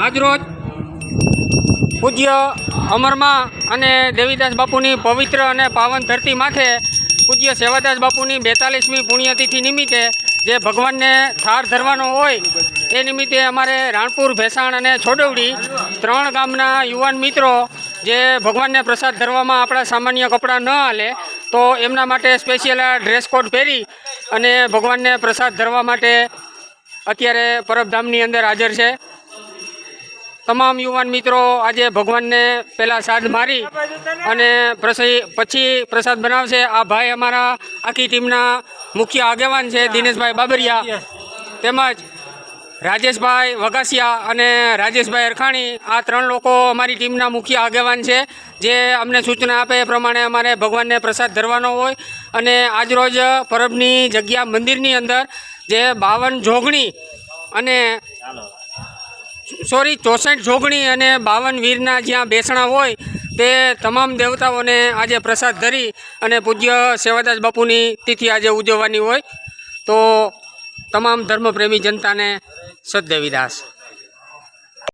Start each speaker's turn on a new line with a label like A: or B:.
A: આજરોજ પૂજ્ય અમરમાં અને દેવીદાસ બાપુની પવિત્ર અને પાવન ધરતી માથે પૂજ્ય સેવાદાસ બાપુની 42મી પુણ્યતિથિ નિમિત્તે જે ભગવાનને થાળ ધરવાનો હોય એ નિમિત્તે અમારે રાણપુર, ભેસાણ અને છોડવડી 3 ગામના યુવાન મિત્રો જે ભગવાનને પ્રસાદ ધરવામાં આપણા સામાન્ય કપડાં ન હાલે તો એમના માટે સ્પેશિયલ ડ્રેસ કોડ પહેરી અને ભગવાનને પ્રસાદ ધરવા માટે અત્યારે પરબધામની અંદર હાજર છે। તમામ યુવાન મિત્રો આજે ભગવાનને પહેલાં સાદ મારી અને પછી પ્રસાદ બનાવશે। આ ભાઈ અમારા આખી ટીમના મુખ્ય આગેવાન છે, દિનેશભાઈ બાબરિયા, તેમજ રાજેશભાઈ વઘાસિયા અને રાજેશભાઈ અરખાણી। આ 3 લોકો અમારી ટીમના મુખ્ય આગેવાન છે, જે અમને સૂચના આપે એ પ્રમાણે અમારે ભગવાનને પ્રસાદ ધરવાનો હોય। અને આજરોજ પરબની જગ્યા મંદિરની અંદર જે 52 જોગણી અને 64 જોગણી અને 52 વીરના જ્યાં બેસણા હોય તે તમામ દેવતાઓને આજે પ્રસાદ ધરી અને પૂજ્ય સેવાદાસ બાપુની તિથિ આજે ઉજવવાની હોય। તો તમામ ધર્મપ્રેમી જનતાને સત દેવીદાસ।